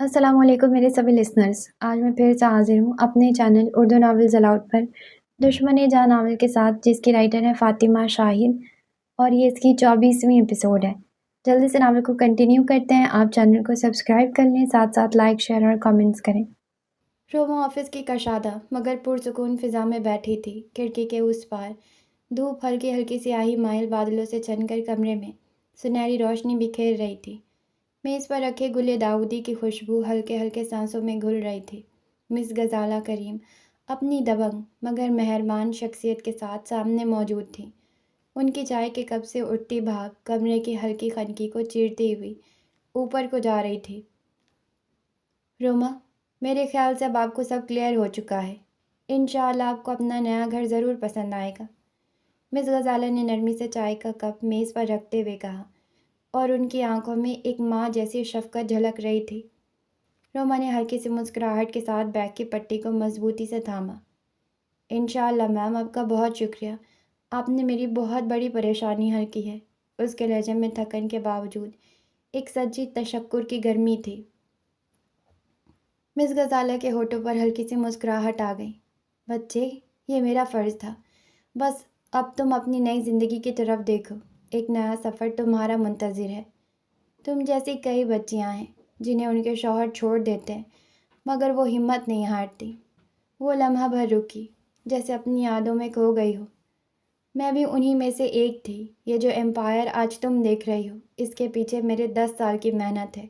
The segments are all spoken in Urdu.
السلام علیکم میرے سبھی لسنرز، آج میں پھر سے حاضر ہوں اپنے چینل اردو ناولز الاؤڈ پر دشمن جاں ناول کے ساتھ، جس کی رائٹر ہے فاطمہ شاہین اور یہ اس کی 24ویں ایپیسوڈ ہے۔ جلدی سے ناول کو کنٹینیو کرتے ہیں۔ آپ چینل کو سبسکرائب کر لیں، ساتھ ساتھ لائک، شیئر اور کامنٹس کریں۔ روما آفس کی کشادہ مگر پرسکون فضا میں بیٹھی تھی۔ کھڑکی کے اس پار دھوپ ہلکی ہلکی سیاہی مائل بادلوں سے چھن کر کمرے میں سنہری روشنی بکھیر رہی تھی۔ میز پر رکھے گلے داؤدی کی خوشبو ہلکے ہلکے سانسوں میں گھل رہی تھی۔ مس غزالہ کریم اپنی دبنگ مگر مہربان شخصیت کے ساتھ سامنے موجود تھیں۔ ان کی چائے کے کپ سے اٹھتی بھاپ کمرے کی ہلکی خنکی کو چیرتی ہوئی اوپر کو جا رہی تھی۔ روما، میرے خیال سے اب آپ کو سب کلیئر ہو چکا ہے۔ انشاءاللہ آپ کو اپنا نیا گھر ضرور پسند آئے گا، مس غزالہ نے نرمی سے چائے کا کپ میز پر رکھتے ہوئے کہا، اور ان کی آنکھوں میں ایک ماں جیسی شفقت جھلک رہی تھی۔ روما نے ہلکی سی مسکراہٹ کے ساتھ بیگ کی پٹی کو مضبوطی سے تھاما۔ انشاءاللہ میم، آپ کا بہت شکریہ، آپ نے میری بہت بڑی پریشانی حل کی ہے۔ اس کے لہجے میں تھکن کے باوجود ایک سچی تشکر کی گرمی تھی۔ مس غزالہ کے ہونٹوں پر ہلکی سی مسکراہٹ آ گئی۔ بچے، یہ میرا فرض تھا، بس اب تم اپنی نئی زندگی کی طرف دیکھو۔ ایک نیا سفر تمہارا منتظر ہے۔ تم جیسی کئی بچیاں ہیں جنہیں ان کے شوہر چھوڑ دیتے ہیں مگر وہ ہمت نہیں ہارتی۔ وہ لمحہ بھر رکی، جیسے اپنی یادوں میں کھو گئی ہو۔ میں بھی انہی میں سے ایک تھی۔ یہ جو امپائر آج تم دیکھ رہی ہو، اس کے پیچھے میرے 10 سال کی محنت ہے۔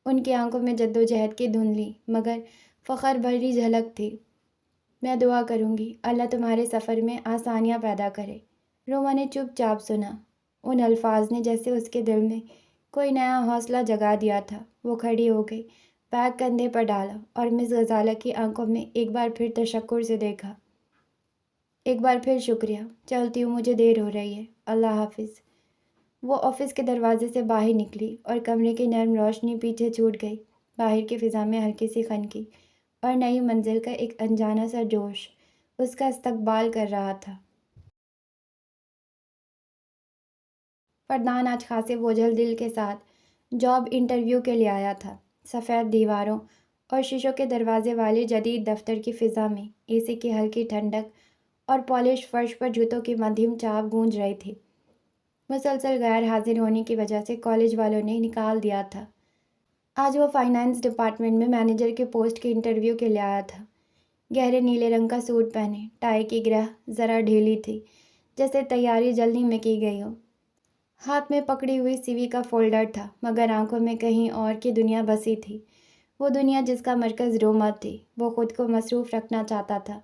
ان کی آنکھوں میں جدوجہد کی دھندلی مگر فخر بھری جھلک تھی۔ میں دعا کروں گی اللہ تمہارے سفر میں آسانیاں پیدا کرے۔ روما نے چپ چاپ سنا۔ ان الفاظ نے جیسے اس کے دل میں کوئی نیا حوصلہ جگا دیا تھا۔ وہ کھڑی ہو گئی، بیگ کندھے پر ڈالا اور مس غزالہ کی آنکھوں میں ایک بار پھر تشکر سے دیکھا۔ ایک بار پھر شکریہ، چلتی ہوں، مجھے دیر ہو رہی ہے، اللہ حافظ۔ وہ آفس کے دروازے سے باہر نکلی اور کمرے کی نرم روشنی پیچھے چھوٹ گئی۔ باہر کی فضا میں ہلکی سی خنکی اور نئی منزل کا ایک انجانا سا جوش اس کا استقبال کر رہا تھا۔ فردان آج خاصے بوجھل دل کے ساتھ جاب انٹرویو کے لیے آیا تھا۔ سفید دیواروں اور شیشوں کے دروازے والے جدید دفتر کی فضا میں اے سی کی ہلکی ٹھنڈک اور پالش فرش پر جوتوں کی مدھم چاپ گونج رہی تھی۔ مسلسل غیر حاضر ہونے کی وجہ سے کالج والوں نے نکال دیا تھا۔ آج وہ فائنانس ڈپارٹمنٹ میں مینیجر کے پوسٹ کے انٹرویو کے لیے آیا تھا۔ گہرے نیلے رنگ کا سوٹ پہنے، ٹائی کی گرہ ذرا ڈھیلی تھی، جیسے تیاری جلدی میں کی گئی ہو۔ ہاتھ میں پکڑی ہوئی سی وی کا فولڈر تھا مگر آنکھوں میں کہیں اور کی دنیا بسی تھی۔ وہ دنیا جس کا مرکز روما تھی۔ وہ خود کو مصروف رکھنا چاہتا تھا،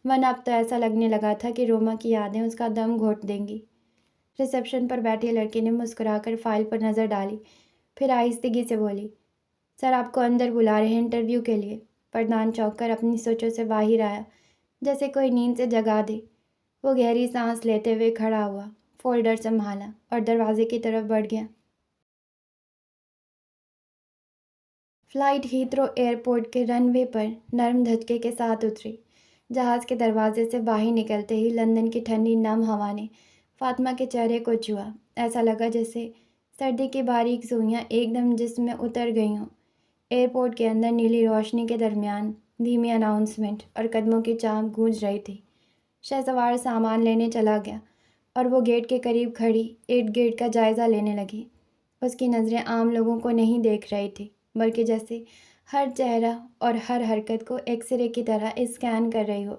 ورنہ اب تو ایسا لگنے لگا تھا کہ روما کی یادیں اس کا دم گھونٹ دیں گی۔ ریسیپشن پر بیٹھے لڑکے نے مسکرا کر فائل پر نظر ڈالی، پھر آہستگی سے بولی، سر آپ کو اندر بلا رہے ہیں انٹرویو کے لیے۔ فردان چونک کر اپنی سوچوں سے باہر آیا، جیسے کوئی نیند سے جگا دے۔ وہ گہری سانس لیتے ہوئے کھڑا ہوا، فولڈر سنبھالا اور دروازے کی طرف بڑھ گیا۔ فلائٹ ہیتھرو ایئرپورٹ کے رن وے پر نرم دھچکے کے ساتھ اتری۔ جہاز کے دروازے سے باہر نکلتے ہی لندن کی ٹھنڈی نم ہوا نے فاطمہ کے چہرے کو چھوا۔ ایسا لگا جیسے سردی کی باریک سوئیاں ایک دم جسم میں اتر گئی ہوں۔ ایئرپورٹ کے اندر نیلی روشنی کے درمیان دھیمی اناؤنسمنٹ اور قدموں کی چانک گونج رہی تھی۔ شہسوار سامان لینے چلا گیا اور وہ گیٹ کے قریب کھڑی ارد گرد کا جائزہ لینے لگی۔ اس کی نظریں عام لوگوں کو نہیں دیکھ رہی تھی، بلکہ جیسے ہر چہرہ اور ہر حرکت کو ایکس رے کی طرح اسکین کر رہی ہو۔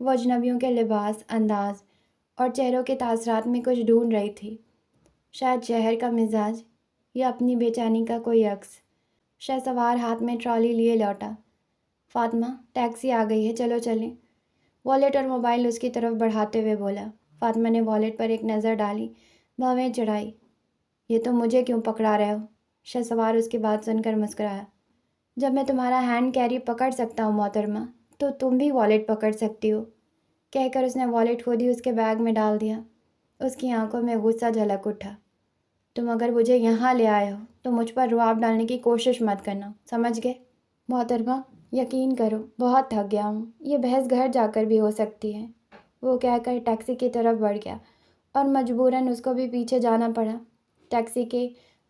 وہ اجنبیوں کے لباس، انداز اور چہروں کے تاثرات میں کچھ ڈھونڈ رہی تھی، شاید شہر کا مزاج یا اپنی بے چینی کا کوئی عکس۔ شہسوار ہاتھ میں ٹرالی لیے لوٹا۔ فاطمہ، ٹیکسی آ گئی ہے، چلو چلیں۔ والیٹ اور موبائل اس کی طرف بڑھاتے ہوئے بولا۔ فاطمہ نے والیٹ پر ایک نظر ڈالی، بھویں چڑھائی۔ یہ تم مجھے کیوں پکڑا رہے ہو؟ شہسوار اس کی بات سن کر مسکرایا۔ جب میں تمہارا ہینڈ کیری پکڑ سکتا ہوں محترمہ، تو تم بھی والیٹ پکڑ سکتی ہو، کہہ کر اس نے والیٹ خود ہی اس کے بیگ میں ڈال دیا۔ اس کی آنکھوں میں غصہ جھلک اٹھا۔ تم اگر مجھے یہاں لے آئے ہو تو مجھ پر رعب ڈالنے کی کوشش مت کرنا، سمجھ گئے؟ محترمہ، یقین کرو، بہت تھک گیا ہوں، یہ بحث گھر جا کر بھی ہو سکتی ہے، وہ کہہ کر ٹیکسی کی طرف بڑھ گیا اور مجبوراً اس کو بھی پیچھے جانا پڑا۔ ٹیکسی کے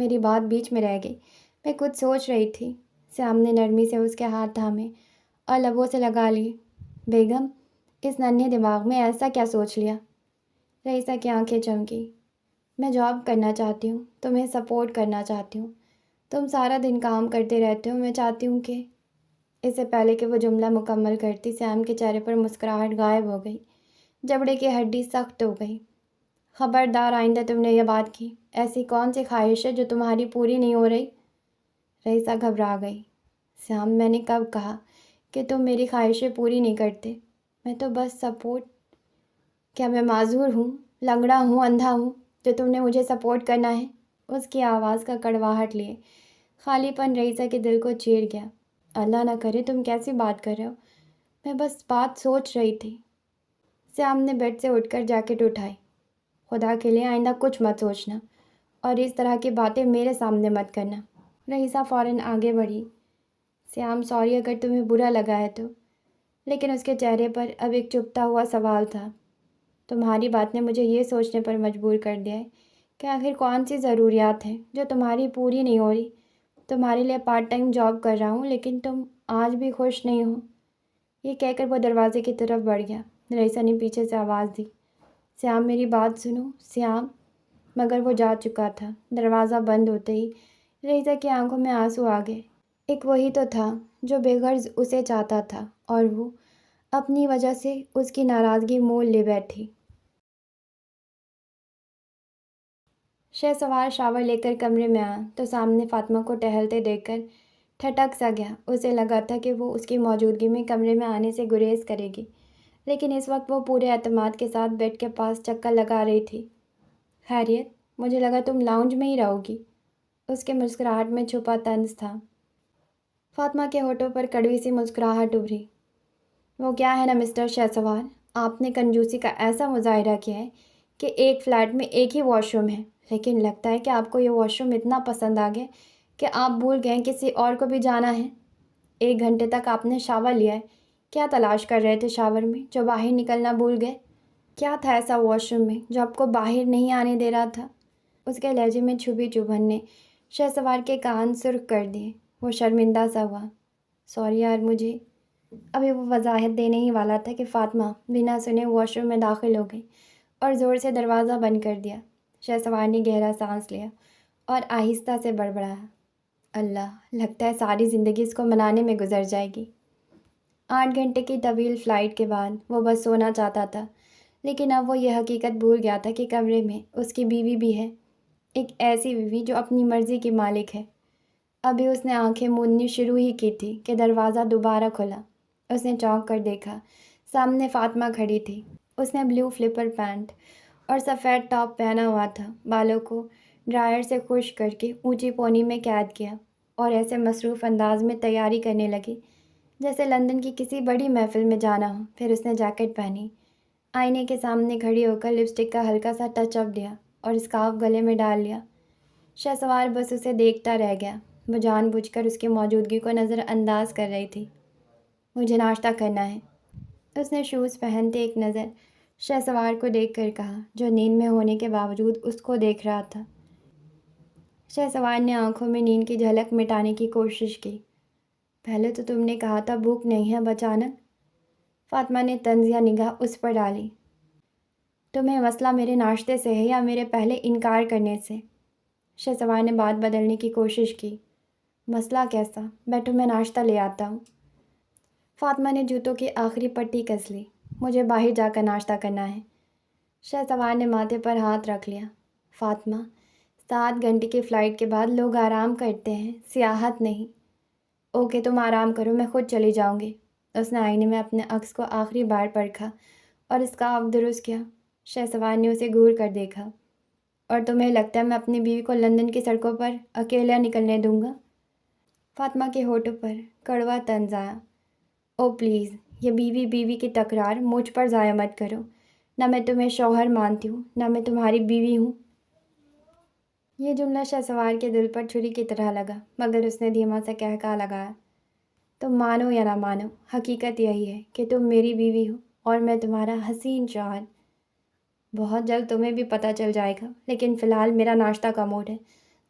میری بات بیچ میں رہ گئی۔ میں کچھ سوچ رہی تھی۔ سیام نے نرمی سے اس کے ہاتھ تھامے اور لبوں سے لگا لی۔ بیگم، اس ننھے دماغ میں ایسا کیا سوچ لیا؟ رئیسہ کی آنکھیں چمکی۔ میں جاب کرنا چاہتی ہوں، تمہیں سپورٹ کرنا چاہتی ہوں۔ تم سارا دن کام کرتے رہتے ہو، میں چاہتی ہوں کہ… اس سے پہلے کہ وہ جملہ مکمل کرتی، سیام کے چہرے پر مسکراہٹ غائب ہو گئی۔ جبڑے کی ہڈی سخت ہو گئی۔ خبردار آئندہ تم نے یہ بات کی۔ ایسی کون سی خواہش ہے جو تمہاری پوری نہیں ہو رہی؟ رئیسہ گھبرا گئی۔ سیام، میں نے کب کہا کہ تم میری خواہشیں پوری نہیں کرتے؟ میں تو بس سپورٹ… کیا میں معذور ہوں، لنگڑا ہوں، اندھا ہوں، جو تم نے مجھے سپورٹ کرنا ہے؟ اس کی آواز کا کڑواہٹ لیے خالی پن رئیسہ کے دل کو چیر گیا۔ اللہ نہ کرے، تم کیسی بات کر رہے ہو؟ میں بس بات سوچ رہی تھی۔ سیام نے بیڈ سے اٹھ کر جیکٹ اٹھائی۔ خدا کے لیے آئندہ کچھ مت سوچنا اور اس طرح کی باتیں میرے سامنے مت کرنا۔ رئیسہ فوراً آگے بڑھی۔ سیام، سوری اگر تمہیں برا لگا ہے تو… لیکن اس کے چہرے پر اب ایک چبھتا ہوا سوال تھا۔ تمہاری بات نے مجھے یہ سوچنے پر مجبور کر دیا ہے کہ آخر کون سی ضروریات ہیں جو تمہاری پوری نہیں ہو رہی۔ تمہارے لیے پارٹ ٹائم جاب کر رہا ہوں، لیکن تم آج بھی خوش نہیں ہو۔ یہ کہہ کر وہ دروازے کی طرف بڑھ گیا۔ رئیسہ نے پیچھے سے آواز دی، سیام میری بات سنو، سیام۔ مگر وہ جا چکا تھا۔ دروازہ بند ہوتے ہی رئیسہ کی آنکھوں میں آنسو آ گئے۔ ایک وہی تو تھا جو بے غرض اسے چاہتا تھا، اور وہ اپنی وجہ سے اس کی ناراضگی مول لے بیٹھی۔ شہسوار شاور لے کر کمرے میں آیا تو سامنے فاطمہ کو ٹہلتے دیکھ کر ٹھٹک سا گیا۔ اسے لگا تھا کہ وہ اس کی موجودگی میں کمرے میں آنے سے گریز کرے گی، لیکن اس وقت وہ پورے اعتماد کے ساتھ بیڈ کے پاس چکر لگا رہی تھی۔ خیریت؟ مجھے لگا تم لاؤنج میں ہی رہو گی۔ اس کے مسکراہٹ میں چھپا طنز تھا۔ فاطمہ کے ہونٹوں پر کڑوی سی مسکراہٹ ابھری۔ وہ کیا ہے نا مسٹر شہسوار، آپ نے کنجوسی کا ایسا مظاہرہ کیا ہے کہ ایک فلیٹ میں ایک ہی واش روم ہے، لیکن لگتا ہے کہ آپ کو یہ واش روم اتنا پسند آ گیا کہ آپ بھول گئے کسی اور کو بھی جانا ہے۔ 1 گھنٹے تک آپ نے شاور لیا ہے۔ کیا تلاش کر رہے تھے شاور میں جو باہر نکلنا بھول گئے؟ کیا تھا ایسا واش روم میں جو آپ کو باہر نہیں آنے دے رہا تھا؟ اس کے لہجے میں چھپی چبھن نے شہسوار کے کان سرخ کر دیے۔ وہ شرمندہ سا ہوا۔ سوری یار، مجھے… ابھی وہ وضاحت دینے ہی والا تھا کہ فاطمہ بنا سنے واش روم میں داخل ہو گئی اور زور سے دروازہ بند کر دیا۔ شہسوار نے گہرا سانس لیا اور آہستہ سے بڑبڑایا، اللہ، لگتا ہے ساری زندگی اس کو منانے میں گزر جائے گی۔ 8 گھنٹے کی طویل فلائٹ کے بعد وہ بس سونا چاہتا تھا، لیکن اب وہ یہ حقیقت بھول گیا تھا کہ کمرے میں اس کی بیوی بھی ہے، ایک ایسی بیوی جو اپنی مرضی کی مالک ہے۔ ابھی اس نے آنکھیں موندنی شروع ہی کی تھی کہ دروازہ دوبارہ کھلا۔ اس نے چونک کر دیکھا، سامنے فاطمہ کھڑی تھی۔ اس نے بلیو فلپر پینٹ اور سفید ٹاپ پہنا ہوا تھا، بالوں کو ڈرائر سے خشک کر کے اونچی پونی میں قید کیا اور ایسے مصروف انداز میں تیاری کرنے لگی جیسے لندن کی کسی بڑی محفل میں جانا ہو۔ پھر اس نے جیکٹ پہنی، آئینے کے سامنے کھڑی ہو کر لپسٹک کا ہلکا سا ٹچ اپ دیا اور اسکارف گلے میں ڈال لیا۔ شہسوار بس اسے دیکھتا رہ گیا۔ وہ جان بوجھ کر اس کی موجودگی کو نظر انداز کر رہی تھی۔ مجھے ناشتہ کرنا ہے، اس نے شوز پہنتے ایک نظر شہسوار کو دیکھ کر کہا، جو نیند میں ہونے کے باوجود اس کو دیکھ رہا تھا۔ شہسوار نے آنکھوں میں نیند کی جھلک مٹانے کی کوشش کی۔ پہلے تو تم نے کہا تھا بھوک نہیں ہے، اب اچانک… فاطمہ نے طنزیہ نگاہ اس پر ڈالی۔ تمہیں مسئلہ میرے ناشتے سے ہے یا میرے پہلے انکار کرنے سے؟ شہسوار نے بات بدلنے کی کوشش کی۔ مسئلہ کیسا؟ بیٹھو میں ناشتہ لے آتا ہوں۔ فاطمہ نے جوتوں کی آخری پٹی کس لی۔ مجھے باہر جا کر ناشتہ کرنا ہے۔ شہسوار نے ماتھے پر ہاتھ رکھ لیا۔ فاطمہ، 7 گھنٹے کی فلائٹ کے بعد لوگ آرام کرتے ہیں، سیاحت نہیں۔ اوکے، تم آرام کرو، میں خود چلی جاؤں گی۔ اس نے آئینے میں اپنے عکس کو آخری بار پرکھا اور اسکارف درست کیا۔ شہسوار نے اسے گھور کر دیکھا۔ اور تمہیں لگتا ہے میں اپنی بیوی کو لندن کی سڑکوں پر اکیلا نکلنے دوں گا؟ فاطمہ کے ہونٹوں پر کڑوا طنز آیا۔ او پلیز، یہ بیوی بیوی کی تکرار مجھ پر ضائع مت کرو۔ نہ میں تمہیں شوہر مانتی ہوں، نہ میں تمہاری بیوی ہوں۔ یہ جملہ شہسوار کے دل پر چھری کی طرح لگا، مگر اس نے دھیما سا قہقہا لگایا۔ تم مانو یا نہ مانو، حقیقت یہی ہے کہ تم میری بیوی ہو اور میں تمہارا حسین شوہر۔ بہت جلد تمہیں بھی پتہ چل جائے گا، لیکن فی الحال میرا ناشتہ کا موڈ ہے۔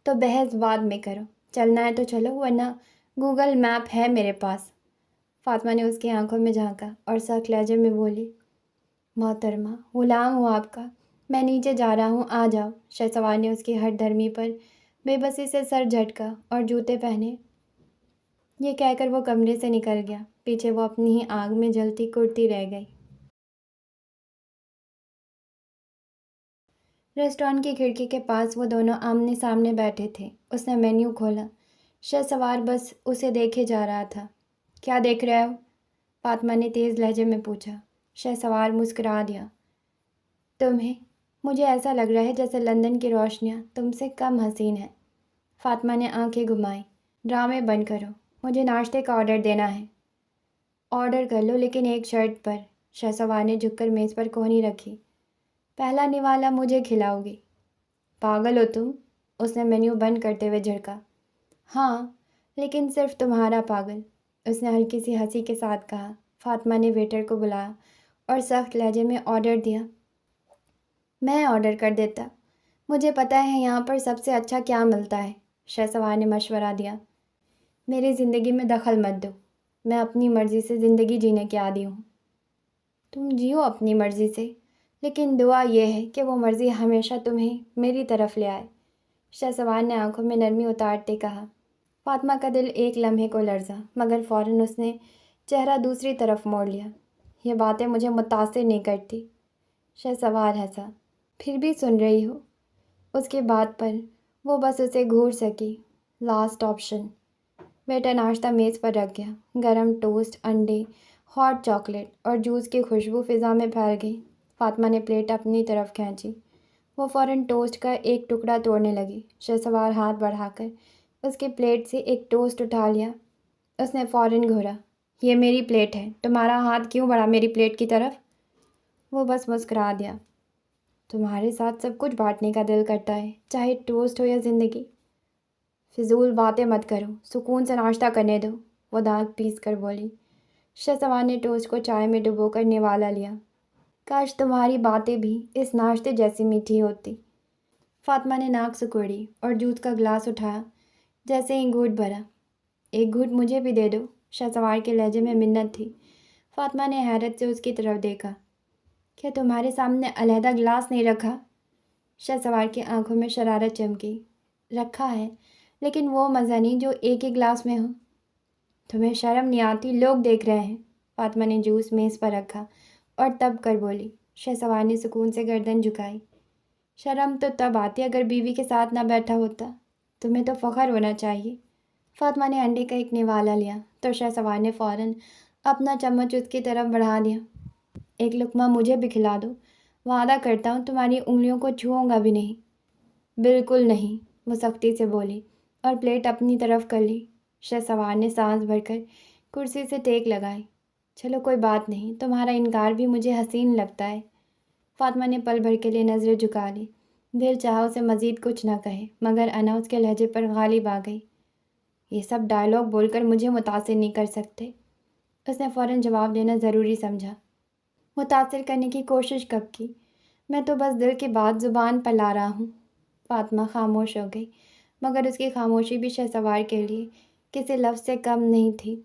تو بحث بعد میں کرو، چلنا ہے تو چلو ورنہ گوگل میپ ہے میرے پاس۔ فاطمہ نے اس کی آنکھوں میں جھانکا اور سخت لہجے میں بولی، محترمہ غلام ہوں آپ کا، میں نیچے جا رہا ہوں، آ جاؤ۔ شہسوار نے اس کی ہٹ دھرمی پر بے بسی سے سر جھٹکا اور جوتے پہنے یہ کہہ کر وہ کمرے سے نکل گیا۔ پیچھے وہ اپنی ہی آگ میں جلتی کرتی رہ گئی۔ ریسٹورانٹ کی کھڑکی کے پاس وہ دونوں آمنے سامنے بیٹھے تھے۔ اس نے مینیو کھولا۔ شہسوار بس اسے دیکھے جا رہا تھا۔ کیا دیکھ رہے ہو؟ فاطمہ نے تیز لہجے میں پوچھا۔ شہسوار مسکرا دیا۔ تمہیں؟ مجھے ایسا لگ رہا ہے جیسے لندن کی روشنیاں تم سے کم حسین ہیں۔ فاطمہ نے آنکھیں گھمائیں۔ ڈرامے بند کرو، مجھے ناشتے کا آرڈر دینا ہے۔ آرڈر کر لو لیکن ایک شرط پر۔ شہسوار نے جھک کر میز پر کونی رکھی۔ پہلا نوالا مجھے کھلاؤ گی؟ پاگل ہو تم؟ اس نے مینیو بند کرتے ہوئے جھڑکا۔ ہاں، لیکن صرف تمہارا پاگل، اس نے ہلکی سی ہنسی کے ساتھ کہا۔ فاطمہ نے ویٹر کو بلایا اور سخت لہجے میں آرڈر دیا۔ میں آرڈر کر دیتا، مجھے پتہ ہے یہاں پر سب سے اچھا کیا ملتا ہے، شہسوار نے مشورہ دیا۔ میری زندگی میں دخل مت دو، میں اپنی مرضی سے زندگی جینے کی عادی ہوں۔ تم جیو اپنی مرضی سے، لیکن دعا یہ ہے کہ وہ مرضی ہمیشہ تمہیں میری طرف لے آئے، شہسوار نے آنکھوں میں نرمی اتارتے کہا۔ فاطمہ کا دل ایک لمحے کو لرزا، مگر فوراً اس نے چہرہ دوسری طرف موڑ لیا۔ یہ باتیں مجھے متاثر نہیں کرتی، شہسوار ہنسا۔ پھر بھی سن رہی ہو؟ اس کی بات پر وہ بس اسے گھور سکی۔ Last option. ویٹر ناشتہ میز پر رکھ گیا۔ گرم ٹوسٹ، انڈے، ہاٹ چاکلیٹ اور جوس کی خوشبو فضا میں پھیل گئی۔ فاطمہ نے پلیٹ اپنی طرف کھینچی۔ وہ فوراً ٹوسٹ کا ایک ٹکڑا توڑنے لگی۔ شہسوار ہاتھ بڑھا کر اس کی پلیٹ سے ایک ٹوسٹ اٹھا لیا۔ اس نے فوراً گھورا، یہ میری پلیٹ ہے، تمہارا ہاتھ کیوں بڑھا میری پلیٹ کی طرف؟ وہ بس مسکرا دیا۔ تمہارے ساتھ سب کچھ بانٹنے کا دل کرتا ہے، چاہے ٹوسٹ ہو یا زندگی۔ فضول باتیں مت کرو، سکون سے ناشتہ کرنے دو، وہ دانت پیس کر بولی۔ شہسوار نے ٹوسٹ کو چائے میں ڈبو کر نوالا لیا۔ کاش تمہاری باتیں بھی اس ناشتے جیسی میٹھی ہوتی۔ فاطمہ نے ناک سکوڑی اور جوس کا گلاس اٹھایا۔ جیسے ہی گھونٹ بھرا، ایک گھونٹ مجھے بھی دے دو، شہسوار کے لہجے میں منت تھی۔ فاطمہ نے حیرت سے اس کی طرف دیکھا۔ کیا تمہارے سامنے علیحدہ گلاس نہیں رکھا؟ شہسوار کی آنکھوں میں شرارت چمکی۔ رکھا ہے، لیکن وہ مزہ نہیں جو ایک ہی گلاس میں ہو۔ تمہیں شرم نہیں آتی؟ لوگ دیکھ رہے ہیں۔ فاطمہ نے جوس میز پر رکھا اور تب کر بولی۔ شہسوار نے سکون سے گردن جھکائی۔ شرم تو تب آتی اگر بیوی کے ساتھ نہ بیٹھا ہوتا، تمہیں تو فخر ہونا چاہیے۔ فاطمہ نے انڈے کا ایک نوالا لیا تو شہسوار نے فوراً اپنا چمچ اس کی طرف بڑھا دیا۔ ایک لقمہ مجھے بھی کھلا دو، وعدہ کرتا ہوں تمہاری انگلیوں کو چھوؤں گا بھی نہیں۔ بالکل نہیں، وہ سختی سے بولی اور پلیٹ اپنی طرف کر لی۔ شہسوار نے سانس بھر کر کرسی سے ٹیک لگائی۔ چلو کوئی بات نہیں، تمہارا انکار بھی مجھے حسین لگتا ہے۔ فاطمہ نے پل بھر کے لیے نظریں جھکا لی۔ دل چاہا اسے مزید کچھ نہ کہے، مگر انا اس کے لہجے پر غالب آ گئی۔ یہ سب ڈائلاگ بول کر مجھے متاثر نہیں کر سکتے، اس نے فوراً جواب دینا ضروری سمجھا۔ متاثر کرنے کی کوشش کب کی؟ میں تو بس دل کی بات زبان پر لا رہا ہوں۔ فاطمہ خاموش ہو گئی، مگر اس کی خاموشی بھی شہسوار کے لیے کسی لفظ سے کم نہیں تھی۔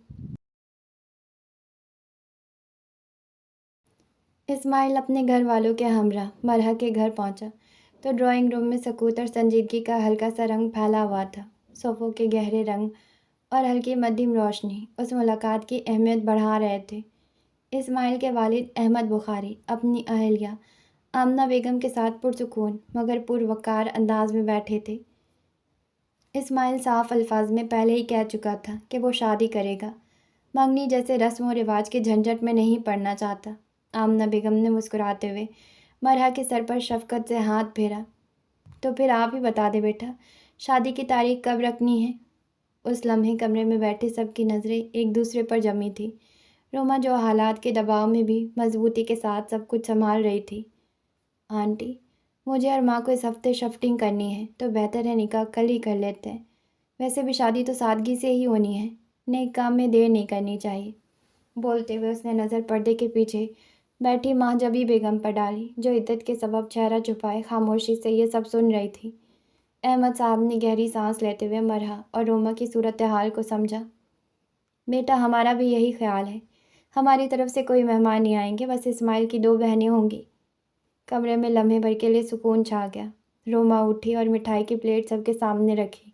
اسماعیل اپنے گھر والوں کے ہمراہ مرحا کے گھر پہنچا تو ڈرائنگ روم میں سکوت اور سنجیدگی کا ہلکا سا رنگ پھیلا ہوا تھا۔ صوفوں کے گہرے رنگ اور ہلکی مدھم روشنی اس ملاقات کی اہمیت بڑھا رہے تھے۔ اسماعیل کے والد احمد بخاری اپنی اہلیہ آمنہ بیگم کے ساتھ پرسکون مگر پروقار انداز میں بیٹھے تھے۔ اسماعیل صاف الفاظ میں پہلے ہی کہہ چکا تھا کہ وہ شادی کرے گا، منگنی جیسے رسم و رواج کے جھنجھٹ میں نہیں پڑنا چاہتا۔ آمنہ بیگم نے مسکراتے ہوئے مرحا کے سر پر شفقت سے ہاتھ پھیرا۔ تو پھر آپ ہی بتا دیں بیٹا، شادی کی تاریخ کب رکھنی ہے؟ اس لمحے کمرے میں بیٹھے سب کی نظریں ایک دوسرے پر جمی تھی۔ روما جو حالات کے دباؤ میں بھی مضبوطی کے ساتھ سب کچھ سنبھال رہی تھی۔ آنٹی، مجھے اور ماں کو اس ہفتے شفٹنگ کرنی ہے تو بہتر ہے نکاح کل ہی کر لیتے ہیں۔ ویسے بھی شادی تو سادگی سے ہی ہونی ہے، نیک کام میں دیر نہیں کرنی چاہیے۔ بولتے ہوئے اس نے نظر پردے کے پیچھے بیٹھی ماں جبی بیگم پر ڈالی، جو عدت کے سبب چہرہ چھپائے خاموشی سے یہ سب سن رہی تھی۔ احمد صاحب نے گہری سانس لیتے ہوئے مرحا اور روما کی صورتحال کو سمجھا۔ بیٹا ہمارا بھی یہی خیال ہے، ہماری طرف سے کوئی مہمان نہیں آئیں گے، بس اسماعیل کی 2 بہنیں ہوں گی۔ کمرے میں لمحے بھر کے لیے سکون چھا گیا۔ روما اٹھی اور مٹھائی کی پلیٹ سب کے سامنے رکھی۔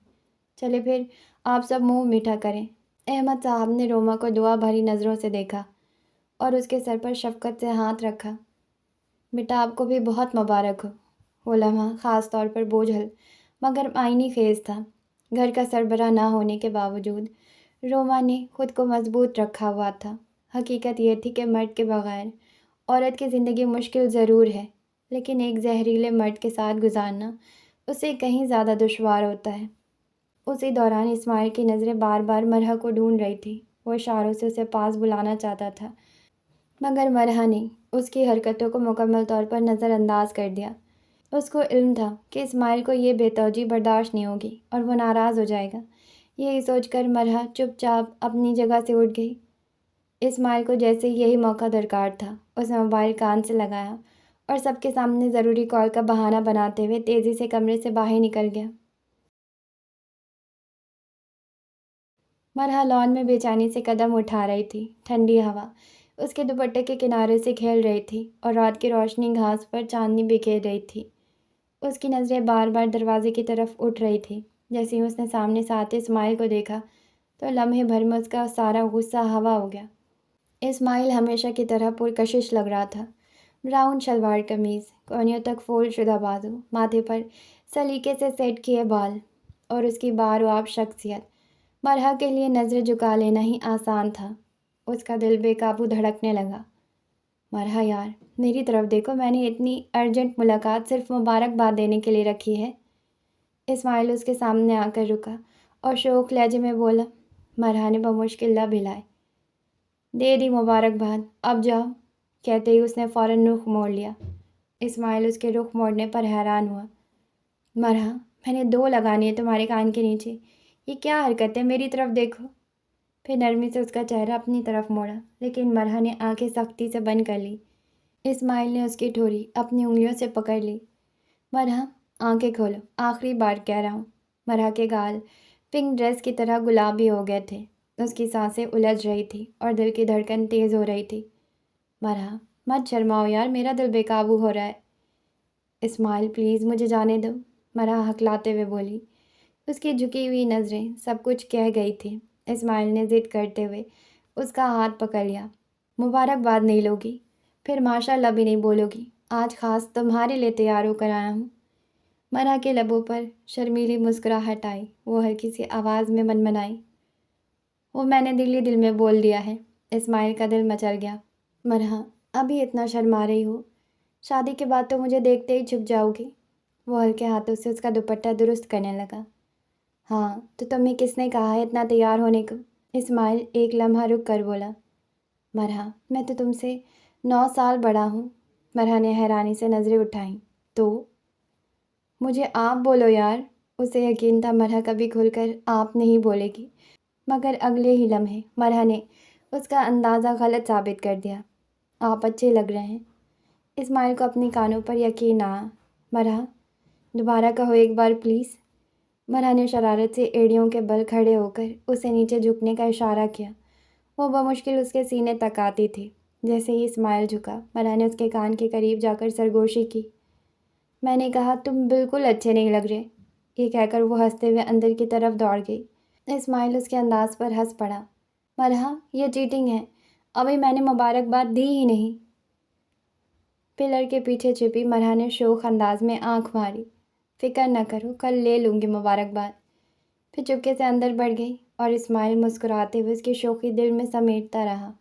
چلے پھر آپ سب منہ میٹھا کریں۔ احمد صاحب نے روما کو دعا بھری نظروں سے دیکھا اور اس کے سر پر شفقت سے ہاتھ رکھا۔ بیٹا آپ کو بھی بہت مبارک ہو۔ وہ لمحہ خاص طور پر بوجھل مگر معنی خیز تھا۔ گھر کا سربراہ نہ ہونے کے باوجود روما نے خود کو مضبوط رکھا ہوا تھا۔ حقیقت یہ تھی کہ مرد کے بغیر عورت کی زندگی مشکل ضرور ہے، لیکن ایک زہریلے مرد کے ساتھ گزارنا اسے کہیں زیادہ دشوار ہوتا ہے۔ اسی دوران اسماعیل کی نظریں بار بار مرحا کو ڈھونڈ رہی تھی۔ وہ اشاروں سے اسے پاس بلانا چاہتا تھا، مگر مرحا نے اس کی حرکتوں کو مکمل طور پر نظر انداز کر دیا۔ اس کو علم تھا کہ اسماعیل کو یہ بے توجہی برداشت نہیں ہوگی اور وہ ناراض ہو جائے گا۔ یہی سوچ کر مرحا چپ چاپ اپنی جگہ سے اٹھ گئی۔ اسماعیل کو جیسے یہی موقع درکار تھا، اس نے موبائل کان سے لگایا اور سب کے سامنے ضروری کال کا بہانہ بناتے ہوئے تیزی سے کمرے سے باہر نکل گیا۔ مرحا لان میں بے چینی سے قدم اٹھا رہی تھی۔ ٹھنڈی ہوا اس کے دوپٹے کے کنارے سے کھیل رہی تھی اور رات کی روشنی گھاس پر چاندنی بکھیر رہی تھی۔ اس کی نظریں بار بار دروازے کی طرف اٹھ رہی تھی۔ جیسے ہی اس نے سامنے سے آتے اسماعیل کو دیکھا تو لمحے بھر میں اس کا سارا غصہ ہوا ہو گیا۔ اسماعیل ہمیشہ کی طرح پرکشش لگ رہا تھا۔ براؤن شلوار قمیض، کونیوں تک فولڈ شدہ بازو، ماتھے پر سلیقے سے سیٹ کیے بال اور اس کی بارواب شخصیت۔ مرحا کے لیے نظر جھکا لینا ہی آسان تھا۔ اس کا دل بے قابو دھڑکنے لگا۔ مرحا یار، میری طرف دیکھو، میں نے اتنی ارجنٹ ملاقات صرف مبارکباد دینے کے لیے رکھی ہے۔ اسماعیل اس کے سامنے آ کر رکا اور شوق لہجے میں بولا۔ مرحا نے بمشکل لب ہلائے۔ دے دی مبارکباد، اب جاؤ، کہتے ہی اس نے فوراً رخ موڑ لیا۔ اسماعیل اس کے رخ موڑنے پر حیران ہوا۔ مرحا، میں نے 2 لگانی ہے تمہارے کان کے نیچے، یہ کیا حرکت ہے؟ میری طرف دیکھو۔ پھر نرمی سے اس کا چہرہ اپنی طرف موڑا، لیکن مرحا نے آنکھیں سختی سے بند کر لی۔ اسماعیل نے اس کی ٹھوری اپنی انگلیوں سے پکڑ لی۔ مرحا، آنکھیں کھولو، آخری بار کہہ رہا ہوں۔ مرحا کے گال پنک ڈریس کی طرح گلابی ہو گئے تھے۔ اس کی سانسیں الجھ رہی تھی اور دل کی دھڑکن تیز ہو رہی تھی۔ مرحا، مت شرماؤ یار، میرا دل بے قابو ہو رہا ہے۔ اسماعیل پلیز مجھے جانے دو، مرحا ہکلاتے ہوئے بولی۔ اس کی جھکی ہوئی نظریں سب کچھ کہہ گئی تھیں۔ اسماعیل نے ضد کرتے ہوئے اس کا ہاتھ پکڑ لیا۔ مبارکباد نہیں لوگی؟ پھر ماشاءاللہ بھی نہیں بولو گی؟ آج خاص تمہارے لیے تیار ہو کر آیا ہوں۔ مرحا کے لبوں پر شرمیلی مسکراہٹ آئی۔ وہ ہلکی سی آواز میں منمنائی، وہ میں نے دل ہی دل میں بول دیا ہے۔ اسماعیل کا دل مچل گیا۔ مرحا، ابھی اتنا شرما رہی ہو؟ شادی کے بعد تو مجھے دیکھتے ہی چھپ جاؤ گی۔ وہ ہلکے ہاتھوں سے اس کا دوپٹہ درست کرنے لگا۔ ہاں تو تمہیں کس نے کہا ہے اتنا تیار ہونے کو؟ اسماعیل ایک لمحہ رک کر بولا۔ مرحا، میں تو تم سے 9 سال بڑا ہوں۔ مرحا نے حیرانی سے نظریں اٹھائیں۔ تو مجھے آپ بولو یار۔ اسے یقین تھا مرحا کبھی کھل کر آپ نہیں بولے گی، مگر اگلے ہی لمحے مرحا نے اس کا اندازہ غلط ثابت کر دیا۔ آپ اچھے لگ رہے ہیں۔ اسماعیل کو اپنی کانوں پر یقین نہ آیا۔ مرحا، دوبارہ کہو ایک بار پلیز۔ مرحا نے شرارت سے ایڑیوں کے بل کھڑے ہو کر اسے نیچے جھکنے کا اشارہ کیا۔ وہ بمشکل اس کے سینے تک آتی تھی۔ جیسے ہی اسماعیل جھکا، مرحا نے اس کے کان کے قریب جا کر سرگوشی کی۔ میں نے کہا تم بالکل اچھے نہیں لگ رہے۔ یہ کہہ کر وہ ہنستے ہوئے اندر کی طرف دوڑ گئی۔ اسماعیل اس کے انداز پر ہنس پڑا۔ مرحا، یہ چیٹنگ ہے، ابھی میں نے مبارکباد دی ہی نہیں۔ پلر کے پیچھے چھپی مرحا نے شوخ انداز میں آنکھ ماری۔ فکر نہ کرو، کل لے لوں گی مبارکباد۔ پھر چپکے سے اندر بڑھ گئی اور اسماعیل مسکراتے ہوئے اس کی شوخی دل میں سمیٹتا رہا۔